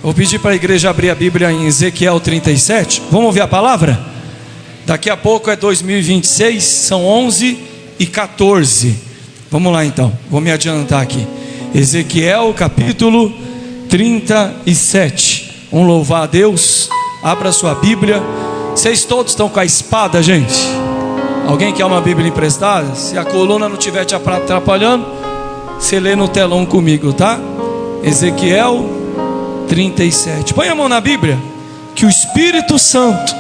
Vou pedir para a igreja abrir a Bíblia em Ezequiel 37. Vamos ouvir a palavra? Daqui a pouco é 2026, são 11h14. Vamos lá então, vou me adiantar aqui. Ezequiel capítulo 37. Vamos louvar a Deus. Abra sua Bíblia. Vocês todos estão com a espada, gente? Alguém quer uma Bíblia emprestada? Se a coluna não estiver te atrapalhando, você lê no telão comigo, tá? Ezequiel 37. Põe a mão na Bíblia. Que o Espírito Santo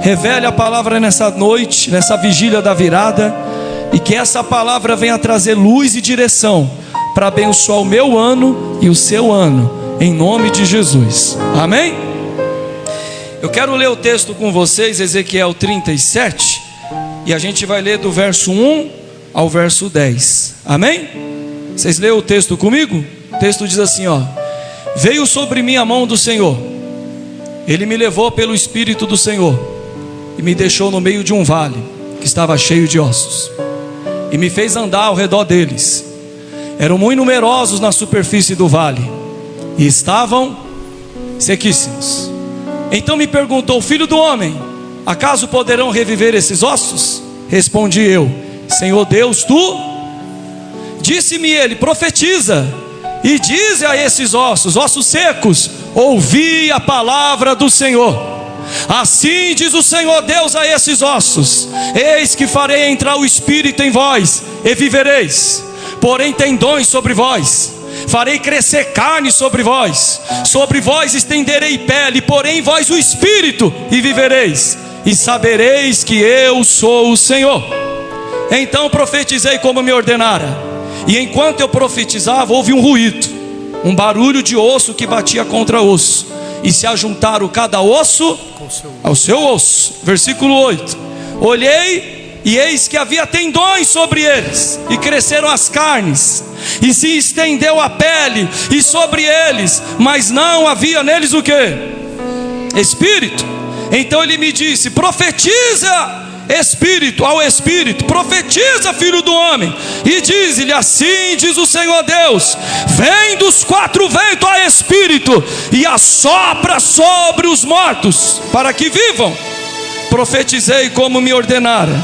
revele a palavra nessa noite, nessa vigília da virada, e que essa palavra venha trazer luz e direção para abençoar o meu ano e o seu ano, em nome de Jesus. Amém? Eu quero ler o texto com vocês, Ezequiel 37, e a gente vai ler do verso 1 ao verso 10. Amém? Vocês leram o texto comigo? O texto diz assim, ó: veio sobre mim a mão do Senhor, Ele me levou pelo Espírito do Senhor e me deixou no meio de um vale que estava cheio de ossos, e me fez andar ao redor deles. Eram muito numerosos na superfície do vale e estavam sequíssimos. Então me perguntou: filho do homem, acaso poderão reviver esses ossos? Respondi eu: Senhor Deus, tu? Disse-me ele: profetiza e dize a esses ossos, ossos secos, ouvi a palavra do Senhor. Assim diz o Senhor Deus a esses ossos: eis que farei entrar o Espírito em vós e vivereis. Porém tendões sobre vós, farei crescer carne sobre vós estenderei pele, porém vós o Espírito, e vivereis, e sabereis que eu sou o Senhor. Então profetizei como me ordenara. E enquanto eu profetizava, houve um ruído, um barulho de osso que batia contra osso, e se ajuntaram cada osso ao seu osso. Versículo 8: olhei, e eis que havia tendões sobre eles, e cresceram as carnes, e se estendeu a pele, e sobre eles, mas não havia neles o que? Espírito. Então ele me disse: profetiza, Espírito, ao Espírito, profetiza, filho do homem, e diz-lhe: assim diz o Senhor Deus: vem dos quatro ventos a Espírito, e assopra sobre os mortos, para que vivam. Profetizei como me ordenara,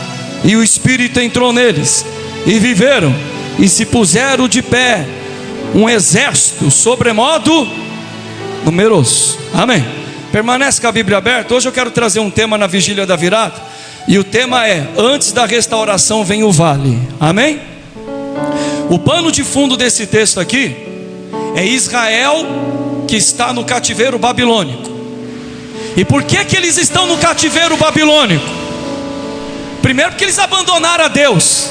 e o Espírito entrou neles, e viveram, e se puseram de pé um exército sobremodo numeroso. Amém? Permanece com a Bíblia aberta. Hoje eu quero trazer um tema na vigília da virada, e o tema é: antes da restauração vem o vale. Amém? O pano de fundo desse texto aqui é Israel, que está no cativeiro babilônico. E por que eles estão no cativeiro babilônico? Primeiro, porque eles abandonaram a Deus.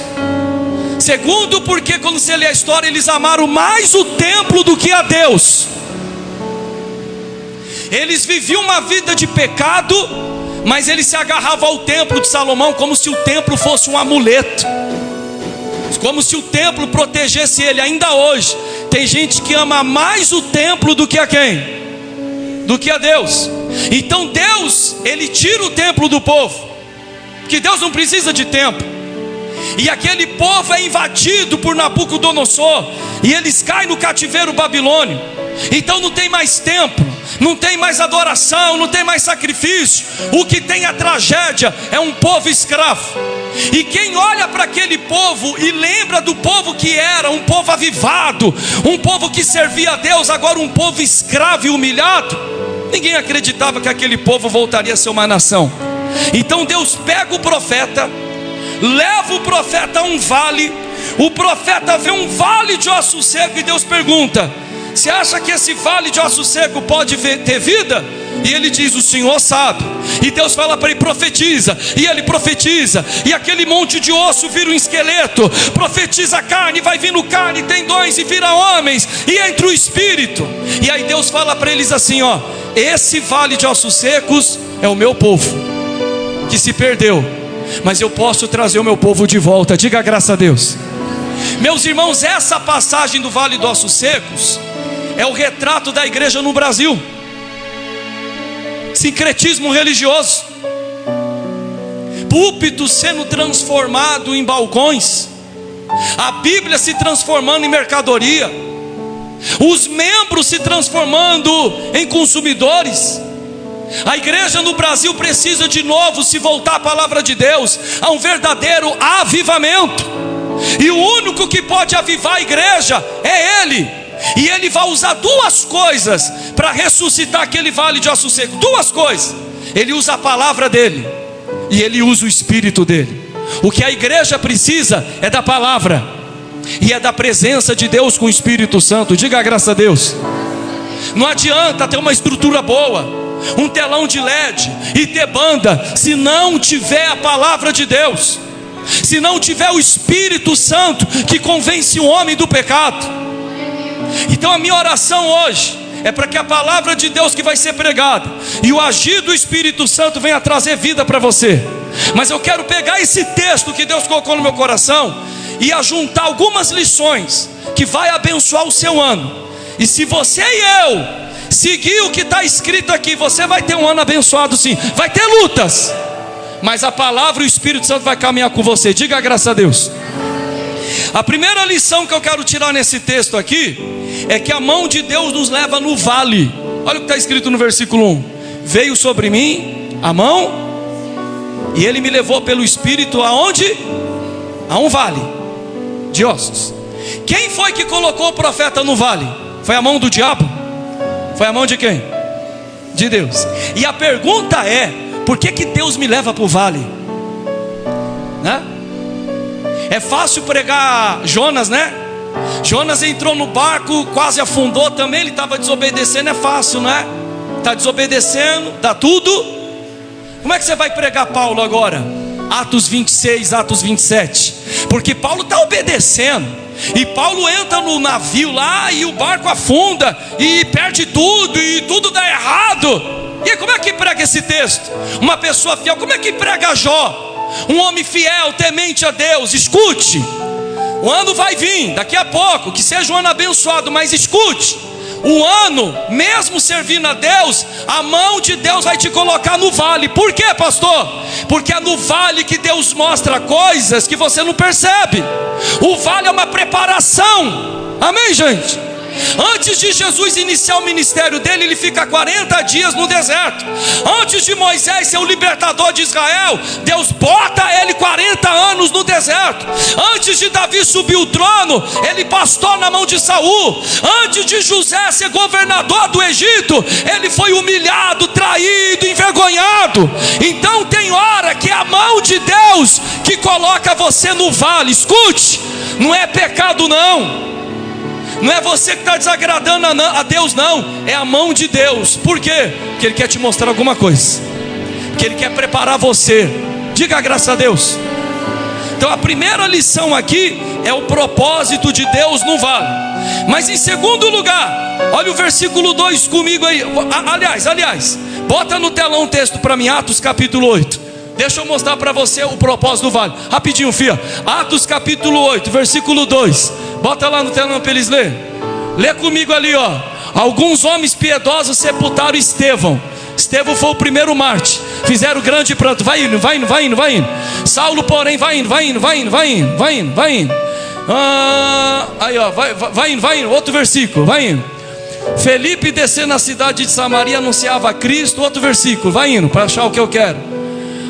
Segundo, porque quando você lê a história, eles amaram mais o templo do que a Deus. Eles viviam uma vida de pecado, mas ele se agarrava ao templo de Salomão como se o templo fosse um amuleto, como se o templo protegesse ele. Ainda hoje tem gente que ama mais o templo do que a quem? Do que a Deus. Então Deus, ele tira o templo do povo, porque Deus não precisa de templo. E aquele povo é invadido por Nabucodonosor, e eles caem no cativeiro babilônio. Então não tem mais templo, não tem mais adoração, não tem mais sacrifício. O que tem a tragédia é um povo escravo. E quem olha para aquele povo e lembra do povo que era, um povo avivado, um povo que servia a Deus, agora um povo escravo e humilhado, ninguém acreditava que aquele povo voltaria a ser uma nação. Então Deus pega o profeta, leva o profeta a um vale. O profeta vê um vale de osso seco, e Deus pergunta: você acha que esse vale de osso seco pode ter vida? E ele diz: o Senhor sabe. E Deus fala para ele: profetiza. E ele profetiza, e aquele monte de osso vira um esqueleto. Profetiza carne, vai vindo carne, tendões, e vira homens, e entra o Espírito. E aí Deus fala para eles assim, ó: esse vale de ossos secos é o meu povo, que se perdeu, mas eu posso trazer o meu povo de volta. Diga graças a Deus. Meus irmãos, essa passagem do vale dos ossos secos é o retrato da igreja no Brasil. Sincretismo religioso, púlpito sendo transformado em balcões, a Bíblia se transformando em mercadoria. os membros se transformando em consumidores. A igreja no Brasil precisa de novo se voltar à palavra de Deus, a um verdadeiro avivamento. E o único que pode avivar a igreja é Ele. E Ele vai usar duas coisas para ressuscitar aquele vale de ossos secos. Duas coisas. Ele usa a palavra dEle e Ele usa o Espírito dEle. O que a igreja precisa é da palavra e é da presença de Deus com o Espírito Santo. Diga graças a Deus. Não adianta ter uma estrutura boa, um telão de LED e ter banda, se não tiver a palavra de Deus, se não tiver o Espírito Santo que convence o homem do pecado. Então a minha oração hoje é para que a palavra de Deus que vai ser pregada e o agir do Espírito Santo venha trazer vida para você. Mas eu quero pegar esse texto que Deus colocou no meu coração e ajuntar algumas lições que vai abençoar o seu ano. E se você e eu seguir o que está escrito aqui, você vai ter um ano abençoado sim. Vai ter lutas, mas a palavra e o Espírito Santo vai caminhar com você. Diga graças a Deus. A primeira lição que eu quero tirar nesse texto aqui é que a mão de Deus nos leva no vale. Olha o que está escrito no versículo 1. Veio sobre mim a mão e Ele me levou pelo Espírito aonde? A um vale de ossos. Quem foi que colocou o profeta no vale? Foi a mão do diabo? Foi a mão de quem? De Deus. E a pergunta é: por que Deus me leva para o vale? Né? É fácil pregar Jonas, né? Jonas entrou no barco, quase afundou também, ele estava desobedecendo. É fácil, não é? Está desobedecendo, dá tudo. Como é que você vai pregar Paulo agora? Atos 26, Atos 27. Porque Paulo está obedecendo. E Paulo entra no navio lá e o barco afunda e perde tudo e tudo dá errado. E aí, como é que prega esse texto? Uma pessoa fiel, como é que prega Jó? Um homem fiel, temente a Deus. Escute, o ano vai vir daqui a pouco, que seja um ano abençoado, mas escute, o ano, mesmo servindo a Deus, a mão de Deus vai te colocar no vale. Por quê, pastor? Porque é no vale que Deus mostra coisas que você não percebe. O vale é uma preparação. Amém, gente? Antes de Jesus iniciar o ministério dele, ele fica 40 dias no deserto. Antes de Moisés ser o libertador de Israel, Deus bota ele 40 anos no deserto. Antes de Davi subir o trono, ele pastou na mão de Saul. Antes de José ser governador do Egito, ele foi humilhado, traído, envergonhado. Então tem hora que é a mão de Deus que coloca você no vale. Escute, não é pecado não. Não é você que está desagradando a Deus, não. É a mão de Deus. Por quê? Porque Ele quer te mostrar alguma coisa, porque Ele quer preparar você. Diga graças a Deus. Então a primeira lição aqui é o propósito de Deus no vale. Mas em segundo lugar, olha o versículo 2 comigo aí. Aliás, bota no telão o texto para mim, Atos capítulo 8. Deixa eu mostrar para você o propósito do vale. Rapidinho, filha. Atos capítulo 8, versículo 2. Bota lá no telão para eles lerem. Lê comigo ali, ó. Alguns homens piedosos sepultaram Estevão. Estevão foi o primeiro mártir. Fizeram grande pranto. Vai indo. Saulo, porém, vai indo. Aí, ó, vai indo. Outro versículo, vai indo. Felipe, descendo na cidade de Samaria, anunciava a Cristo. Outro versículo, vai indo, para achar o que eu quero.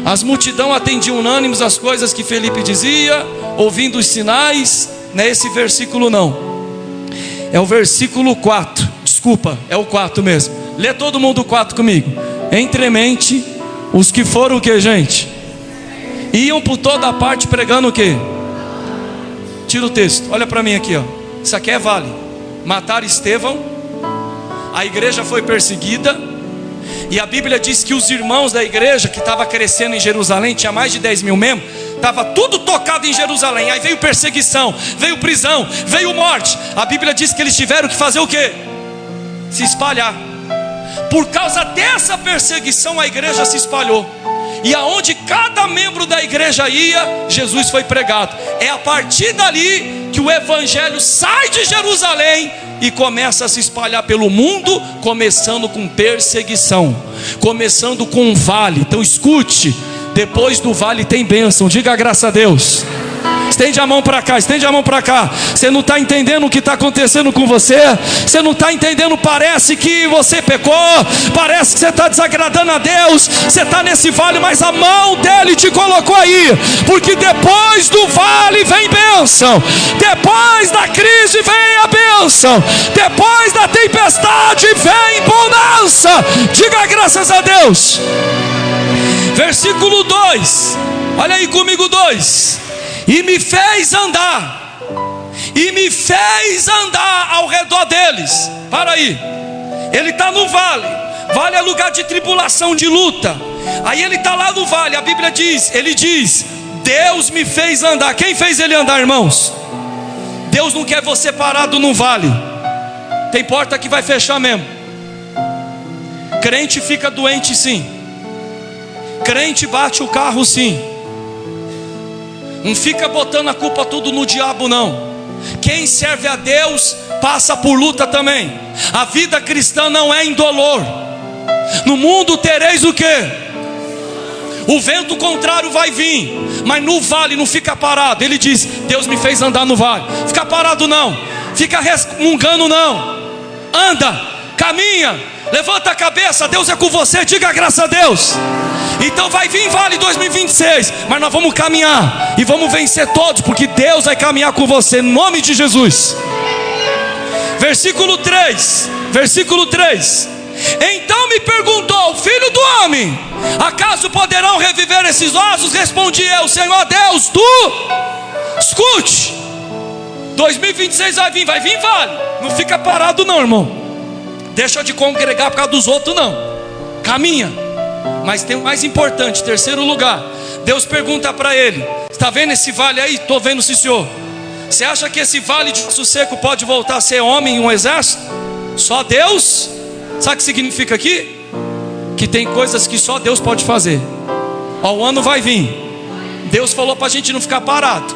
As multidão atendiam unânimes as coisas que Felipe dizia, ouvindo os sinais. Não é esse versículo não, é o versículo 4. Desculpa, é o 4 mesmo. Lê todo mundo o 4 comigo. Entremente os que foram o que, gente? Iam por toda a parte pregando o que? Tira o texto, olha para mim aqui, ó. Isso aqui é vale. Mataram Estevão, a igreja foi perseguida, e a Bíblia diz que os irmãos da igreja que estava crescendo em Jerusalém, tinha mais de 10 mil membros, estava tudo tocado em Jerusalém. Aí veio perseguição, veio prisão, veio morte. A Bíblia diz que eles tiveram que fazer o quê? Se espalhar. Por causa dessa perseguição, a igreja se espalhou. E aonde cada membro da igreja ia, Jesus foi pregado. É a partir dali que o evangelho sai de Jerusalém e começa a se espalhar pelo mundo, começando com perseguição, começando com um vale. Então escute, depois do vale tem bênção. Diga graças a Deus. Estende a mão para cá, estende a mão para cá. Você não está entendendo o que está acontecendo com você. Você não está entendendo, parece que você pecou, parece que você está desagradando a Deus. Você está nesse vale, mas a mão dele te colocou aí. Porque depois do vale vem bênção. Depois da crise vem a bênção. Depois da tempestade vem bonança. Diga graças a Deus. Versículo 2. Olha aí comigo 2. E me fez andar ao redor deles. Para aí, ele está no vale. Vale é lugar de tribulação, de luta. Aí ele está lá no vale. A Bíblia diz, ele diz: Deus me fez andar. Quem fez ele andar, irmãos? Deus não quer você parado num vale. Tem porta que vai fechar mesmo. Crente fica doente sim. Crente bate o carro sim. Não fica botando a culpa tudo no diabo não. Quem serve a Deus passa por luta também. A vida cristã não é indolor. No mundo tereis o quê? O vento contrário vai vir, mas no vale não fica parado. Ele diz: Deus me fez andar no vale. Fica parado não, fica resmungando não. Anda, caminha, levanta a cabeça, Deus é com você, diga graças a Deus. Então vai vir vale 2026, mas nós vamos caminhar e vamos vencer todos, porque Deus vai caminhar com você, em nome de Jesus. Versículo 3. Então me perguntou: filho do homem, acaso poderão reviver esses ossos? Respondi eu: Senhor Deus, tu escute. 2026 vai vir vale. Não fica parado não, irmão. Deixa de congregar por causa dos outros não. Caminha. Mas tem o mais importante, terceiro lugar. Deus pergunta para ele: está vendo esse vale aí? Estou vendo, sim senhor. Você acha que esse vale de osso seco pode voltar a ser homem em um exército? Só Deus? Sabe o que significa aqui? Que tem coisas que só Deus pode fazer. Ó, o ano vai vir. Deus falou para a gente não ficar parado.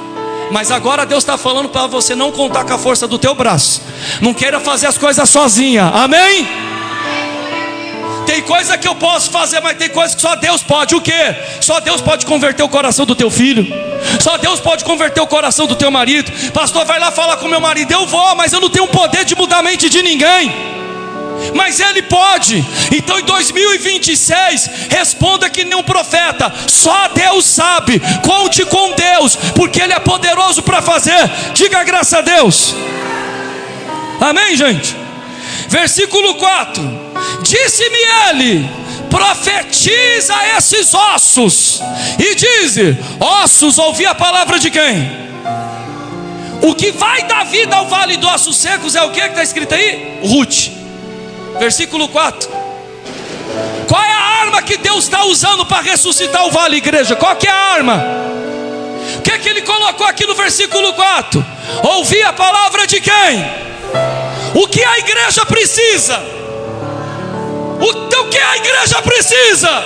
Mas agora Deus está falando para você não contar com a força do teu braço. Não queira fazer as coisas sozinha. Amém? Tem coisa que eu posso fazer, mas tem coisa que só Deus pode. O quê? Só Deus pode converter o coração do teu filho. Só Deus pode converter o coração do teu marido. Pastor, vai lá falar com meu marido. Eu vou, mas eu não tenho poder de mudar a mente de ninguém. Mas Ele pode. Então em 2026, responda que nem um profeta: só Deus sabe. Conte com Deus, porque Ele é poderoso para fazer. Diga graças a Deus. Amém, gente? Versículo 4. Disse-me ele: profetiza esses ossos e dize: ossos, ouvi a palavra de quem? O que vai dar vida ao vale dos ossos secos é o que está escrito aí? Ruth. Versículo 4. Qual é a arma que Deus está usando para ressuscitar o vale, igreja? Qual que é a arma? O que é que ele colocou aqui no versículo 4? Ouvi a palavra de quem? O que a igreja precisa? O que a igreja precisa?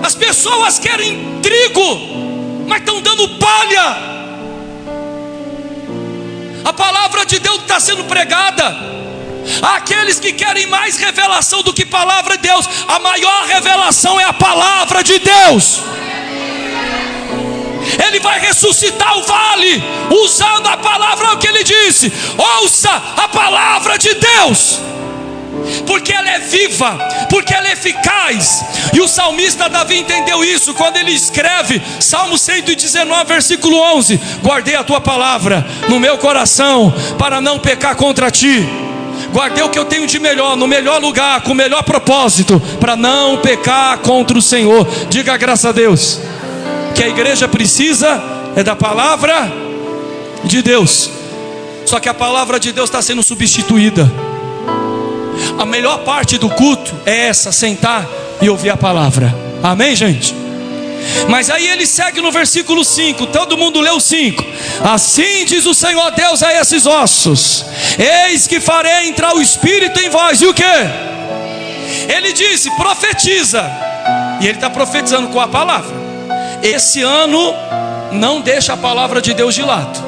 As pessoas querem trigo, mas estão dando palha. A palavra de Deus está sendo pregada. Há aqueles que querem mais revelação do que palavra de Deus. A maior revelação é a palavra de Deus. Ele vai ressuscitar o vale usando a palavra, o que ele disse: ouça a palavra de Deus, porque ela é viva, porque ela é eficaz. E o salmista Davi entendeu isso quando ele escreve Salmo 119, versículo 11: guardei a tua palavra no meu coração para não pecar contra ti. Guardei o que eu tenho de melhor, no melhor lugar, com o melhor propósito, para não pecar contra o Senhor. Diga graças a Deus. Que a igreja precisa é da palavra de Deus. Só que a palavra de Deus está sendo substituída. A melhor parte do culto é essa: sentar e ouvir a palavra. Amém, gente? Mas aí ele segue no versículo 5. Todo mundo leu 5. Assim diz o Senhor Deus a esses ossos: eis que farei entrar o Espírito em vós. E o que? Ele disse: profetiza. E ele está profetizando com a palavra. Esse ano não deixa a palavra de Deus de lado.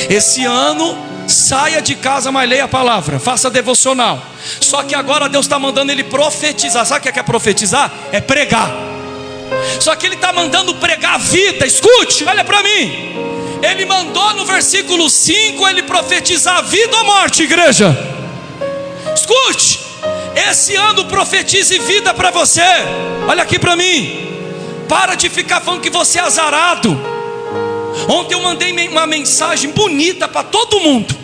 Esse ano saia de casa, mas leia a palavra, faça devocional. Só que agora Deus está mandando ele profetizar. Sabe o que é profetizar? É pregar. Só que ele está mandando pregar a vida. Escute, olha para mim. Ele mandou no versículo 5 ele profetizar a vida ou morte, igreja. Escute, esse ano profetize vida para você. Olha aqui para mim. Para de ficar falando que você é azarado. Ontem eu mandei uma mensagem bonita para todo mundo.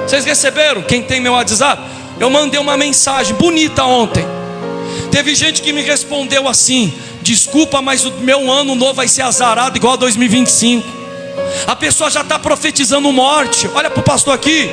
Vocês receberam? Quem tem meu WhatsApp? Eu mandei uma mensagem bonita ontem. Teve gente que me respondeu assim: desculpa, mas o meu ano novo vai ser azarado igual a 2025. A pessoa já está profetizando morte. Olha para o pastor aqui.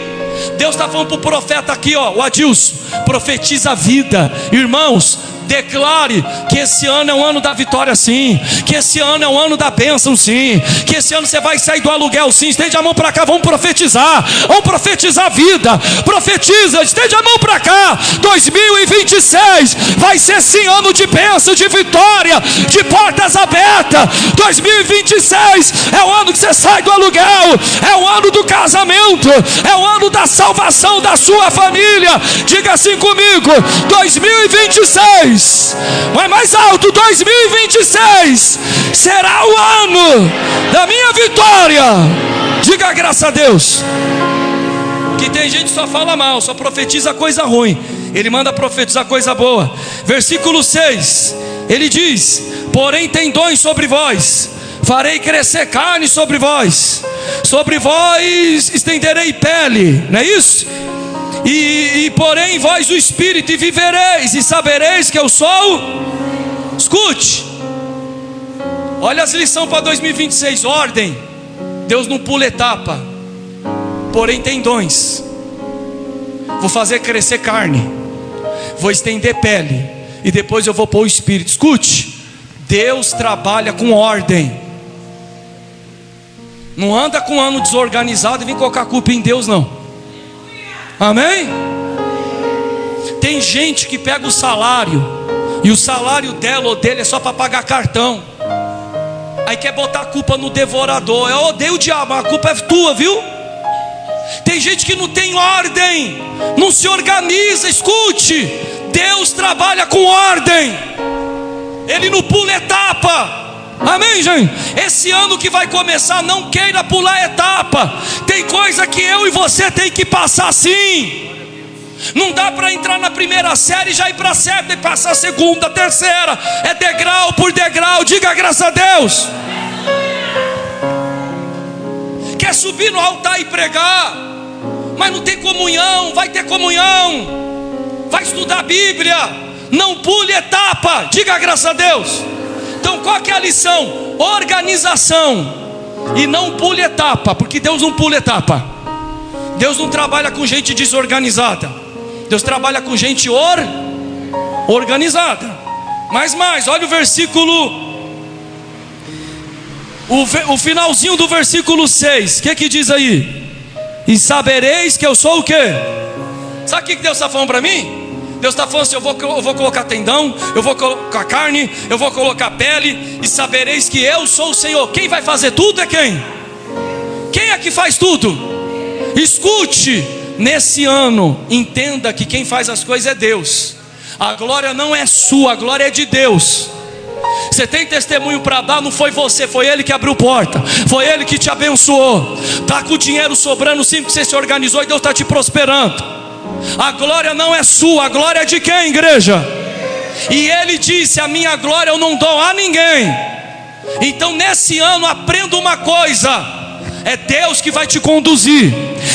Deus está falando para o profeta aqui, ó, o Adilson: profetiza a vida. Irmãos, declare que esse ano é um ano da vitória, sim. Que esse ano é um ano da bênção, sim. Que esse ano você vai sair do aluguel, sim. Estende a mão para cá, vamos profetizar. Vamos profetizar a vida. Profetiza, estende a mão para cá. 2026 vai ser sim ano de bênção, de vitória, de portas abertas. 2026 é o ano que você sai do aluguel. É o ano do casamento. É o ano da salvação da sua família. Diga assim comigo: 2026. Vai mais alto, 2026 será o ano da minha vitória. Diga graças a Deus. Que tem gente que só fala mal, só profetiza coisa ruim. Ele manda profetizar coisa boa. Versículo 6, ele diz: porém tendões sobre vós, farei crescer carne sobre vós estenderei pele. Não é isso? E porém vós o Espírito, e vivereis, e sabereis que eu sou. Escute, olha as lições para 2026. Ordem: Deus não pula etapa. Porém tendões, vou fazer crescer carne, vou estender pele, e depois eu vou pôr o Espírito. Escute, Deus trabalha com ordem. Não anda com um ano desorganizado e vem colocar a culpa em Deus, não. Amém? Tem gente que pega o salário, e o salário dela ou dele é só para pagar cartão. Aí quer botar a culpa no devorador. Eu odeio o diabo, a culpa é tua, viu? Tem gente que não tem ordem, não se organiza. Escute, Deus trabalha com ordem. Ele não pula etapa. Amém, gente? Esse ano que vai começar, não queira pular etapa. Tem coisa que eu e você tem que passar sim. Não dá para entrar na primeira série e já ir para a sétima, e passar a segunda, a terceira. É degrau por degrau. Diga graças a Deus. Quer subir no altar e pregar, mas não tem comunhão. Vai ter comunhão. Vai estudar a Bíblia. Não pule etapa. Diga graças a Deus. Então qual que é a lição? Organização. E não pule etapa, porque Deus não pula etapa. Deus não trabalha com gente desorganizada. Deus trabalha com gente organizada. Mais, olha o versículo, o finalzinho do versículo 6. O que diz aí? E sabereis que eu sou o quê? Sabe o que Deus está falando para mim? Deus está falando assim: eu vou colocar tendão, eu vou colocar carne, eu vou colocar pele, e sabereis que eu sou o Senhor. Quem vai fazer tudo é quem? Quem é que faz tudo? Escute, nesse ano, entenda que quem faz as coisas é Deus. A glória não é sua, a glória é de Deus. Você tem testemunho para dar, não foi você, foi Ele que abriu porta, foi Ele que te abençoou. Está com o dinheiro sobrando, sim, porque você se organizou e Deus está te prosperando. A glória não é sua, a glória é de quem, igreja? E Ele disse: a minha glória eu não dou a ninguém. Então nesse ano aprenda uma coisa: é Deus que vai te conduzir,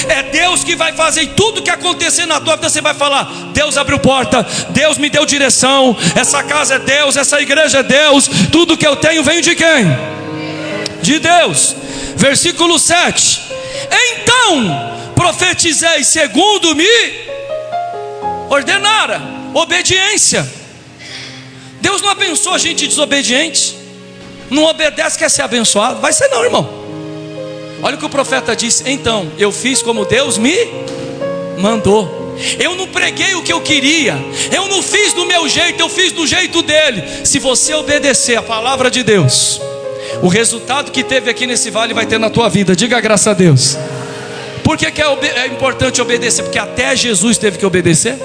é Deus que vai fazer. Tudo que acontecer na tua vida você vai falar: Deus abriu porta, Deus me deu direção, essa casa é Deus, essa igreja é Deus. Tudo que eu tenho vem de quem? De Deus. Versículo 7: então profetizei segundo me ordenara. Obediência. Deus não abençoa gente desobediente. Não obedece, quer ser abençoado? Vai ser não, irmão. Olha o que o profeta disse: então eu fiz como Deus me mandou. Eu não preguei o que eu queria, eu não fiz do meu jeito, eu fiz do jeito dele. Se você obedecer a palavra de Deus, o resultado que teve aqui nesse vale vai ter na tua vida. Diga graças a Deus. Por que é importante obedecer? Porque até Jesus teve que obedecer.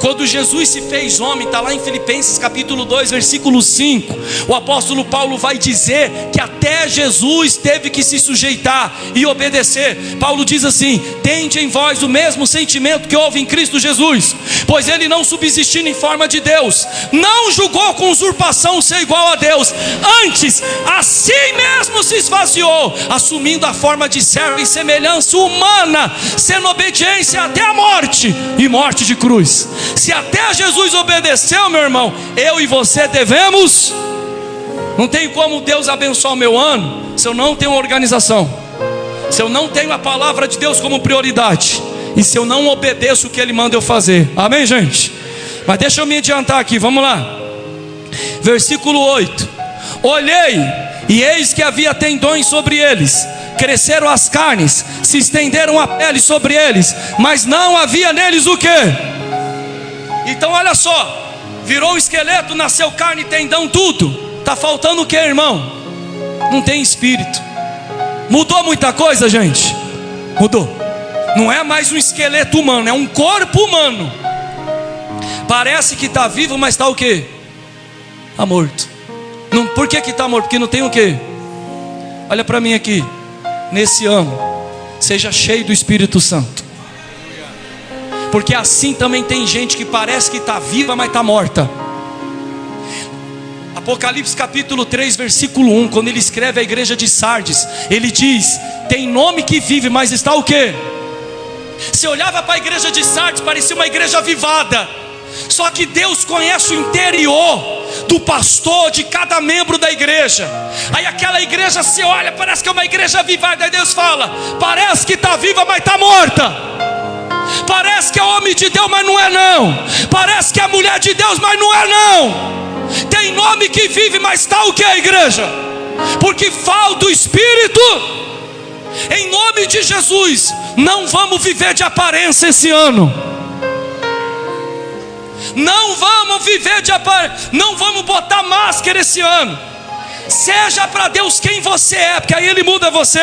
Quando Jesus se fez homem, está lá em Filipenses capítulo 2, versículo 5, o apóstolo Paulo vai dizer que até Jesus teve que se sujeitar e obedecer. Paulo diz assim: tende em vós o mesmo sentimento que houve em Cristo Jesus, pois ele, não subsistindo em forma de Deus, não julgou com usurpação ser igual a Deus, antes a si mesmo se esvaziou, assumindo a forma de servo em semelhança humana, sendo obediência até a morte, e morte de cruz. Se até Jesus obedeceu, meu irmão, eu e você devemos. Não tem como Deus abençoar o meu ano se eu não tenho organização, se eu não tenho a palavra de Deus como prioridade, e se eu não obedeço o que Ele manda eu fazer. Amém, gente? Mas deixa eu me adiantar aqui, vamos lá. Versículo 8: olhei, e eis que havia tendões sobre eles, cresceram as carnes, se estenderam a pele sobre eles, mas não havia neles o quê? Então olha só, virou um esqueleto, nasceu carne, tendão, tudo. Está faltando o que, irmão? Não tem espírito. Mudou muita coisa, gente? Mudou. Não é mais um esqueleto humano, é um corpo humano. Parece que está vivo, mas está o quê? Está morto. Não, por que está morto? Porque não tem o quê? Olha para mim aqui. Nesse ano, seja cheio do Espírito Santo. Porque assim também tem gente que parece que está viva, mas está morta. Apocalipse capítulo 3, versículo 1, quando ele escreve à igreja de Sardes, ele diz: tem nome que vive, mas está o quê? Você olhava para a igreja de Sardes, parecia uma igreja avivada. Só que Deus conhece o interior do pastor, de cada membro da igreja. Aí aquela igreja, se olha, parece que é uma igreja avivada. Aí Deus fala: parece que está viva, mas está morta. Parece que é homem de Deus, mas não é não. Parece que é mulher de Deus, mas não é não. Tem nome que vive, mas está o que, a igreja? Porque falta o Espírito. Em nome de Jesus, não vamos viver de aparência esse ano. Não vamos viver de aparência. Não vamos botar máscara esse ano. Seja para Deus quem você é, porque aí Ele muda você.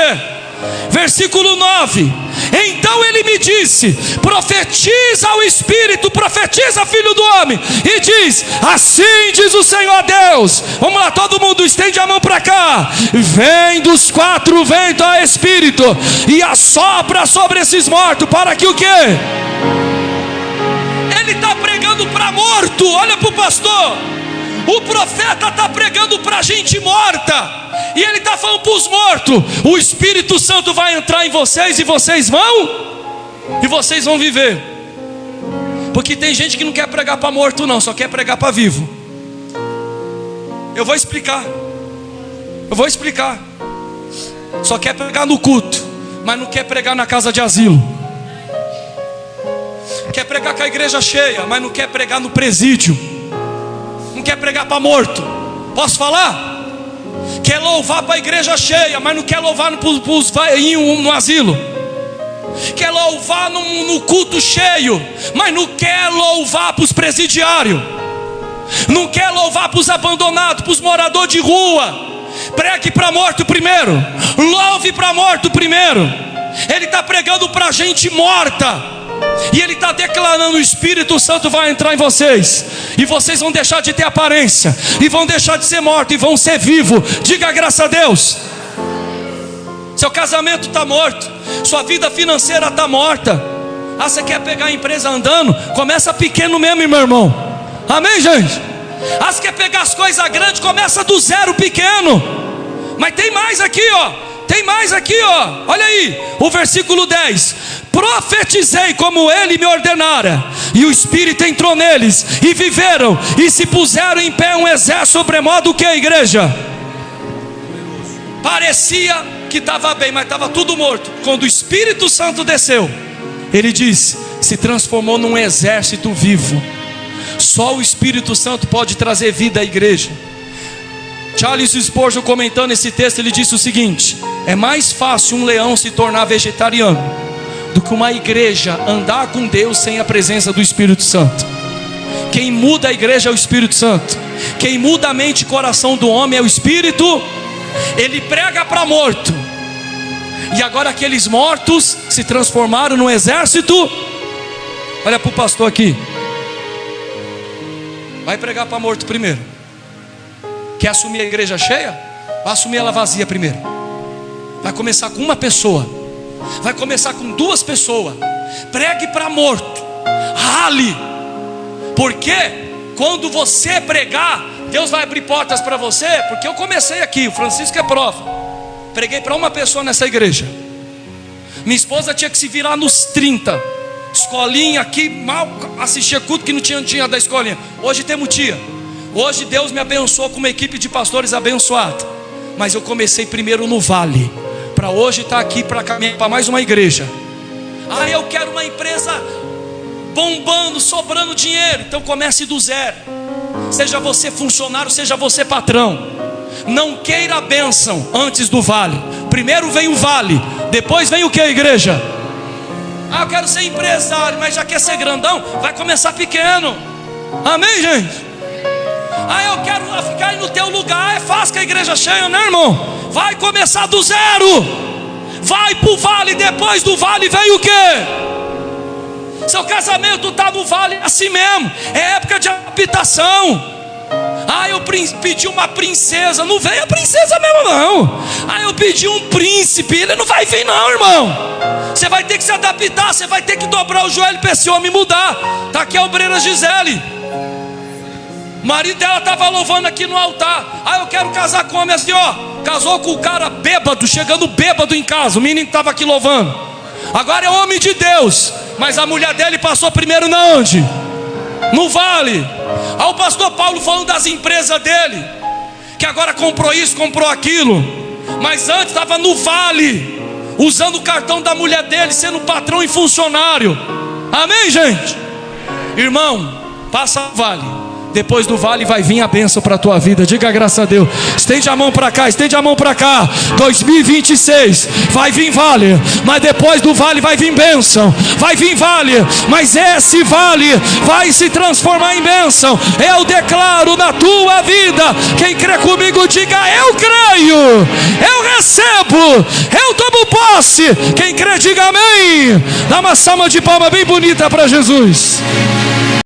Versículo 9: então ele me disse: profetiza ao Espírito, profetiza, filho do homem, e diz: assim diz o Senhor Deus. Vamos lá, todo mundo estende a mão para cá. Vem dos quatro ventos a Espírito e assopra sobre esses mortos, para que o quê? Ele está pregando para morto. Olha para o pastor. O profeta está pregando para gente morta, e ele está falando para os mortos: o Espírito Santo vai entrar em vocês, e vocês vão viver. Porque tem gente que não quer pregar para morto não, só quer pregar para vivo. Eu vou explicar. Só quer pregar no culto, mas não quer pregar na casa de asilo. Quer pregar com a igreja cheia, mas não quer pregar no presídio. Não quer pregar para morto. Posso falar? Quer louvar para a igreja cheia, mas não quer louvar para os veinhos no asilo. Quer louvar no culto cheio, mas não quer louvar para os presidiários. Não quer louvar para os abandonados, para os moradores de rua. Pregue para morto primeiro. Louve para morto primeiro. Ele está pregando para gente morta. E ele está declarando: o Espírito Santo vai entrar em vocês, e vocês vão deixar de ter aparência, e vão deixar de ser morto, e vão ser vivo. Diga graças a Deus. Seu casamento está morto, sua vida financeira está morta. Ah, você quer pegar a empresa andando? Começa pequeno mesmo, meu irmão. Amém, gente? Ah, você quer pegar as coisas grandes? Começa do zero, pequeno. Mas tem mais aqui, ó. Tem mais aqui, ó. Olha aí, o versículo 10: profetizei como ele me ordenara, e o Espírito entrou neles, e viveram, e se puseram em pé um exército sobremodo. O que, a igreja? Parecia que estava bem, mas estava tudo morto. Quando o Espírito Santo desceu, ele disse: se transformou num exército vivo. Só o Espírito Santo pode trazer vida à igreja. Charles Spurgeon, comentando esse texto, ele disse o seguinte: é mais fácil um leão se tornar vegetariano do que uma igreja andar com Deus sem a presença do Espírito Santo. Quem muda a igreja é o Espírito Santo. Quem muda a mente e coração do homem é o Espírito. Ele prega para morto, e agora aqueles mortos se transformaram num exército. Olha para o pastor aqui. Vai pregar para morto primeiro. Quer assumir a igreja cheia? Vai assumir ela vazia primeiro. Vai começar com uma pessoa. Vai começar com 2 pessoas. Pregue para morto. Rale. Porque quando você pregar, Deus vai abrir portas para você. Porque eu comecei aqui, o Francisco é prova. Preguei para uma pessoa nessa igreja. Minha esposa tinha que se virar nos 30. Escolinha aqui, mal assistia culto que não tinha da escolinha. Hoje temos tia. Hoje Deus me abençoou com uma equipe de pastores abençoada. Mas eu comecei primeiro no vale, para hoje estar aqui para caminhar para mais uma igreja. Eu quero uma empresa bombando, sobrando dinheiro. Então comece do zero. Seja você funcionário, seja você patrão. Não queira a bênção antes do vale. Primeiro vem o vale, depois vem o que, igreja? Eu quero ser empresário, mas já quer ser grandão? Vai começar pequeno. Amém, gente? Eu quero ficar no teu lugar. É fácil com a igreja cheia, né, irmão? Vai começar do zero. Vai pro vale, depois do vale vem o quê? Seu casamento está no vale, assim mesmo. É época de habitação. Eu pedi uma princesa. Não veio a princesa mesmo não. Eu pedi um príncipe. Ele não vai vir não, irmão. Você vai ter que se adaptar. Você vai ter que dobrar o joelho para esse homem mudar. Está aqui a obreira Gisele. O marido dela estava louvando aqui no altar. Eu quero casar com homem assim, ó. Casou com o cara bêbado, chegando bêbado em casa. O menino que estava aqui louvando. Agora é homem de Deus. Mas a mulher dele passou primeiro na onde? No vale. O pastor Paulo falando das empresas dele, que agora comprou isso, comprou aquilo. Mas antes estava no vale, usando o cartão da mulher dele, sendo patrão e funcionário. Amém, gente? Irmão, passa o vale. Depois do vale vai vir a bênção para a tua vida. Diga graças a Deus. Estende a mão para cá, estende a mão para cá. 2026 vai vir vale, mas depois do vale vai vir bênção. Vai vir vale, mas esse vale vai se transformar em bênção. Eu declaro na tua vida. Quem crê comigo diga: eu creio, eu recebo, eu tomo posse. Quem crê diga amém. Dá uma salva de palmas bem bonita para Jesus.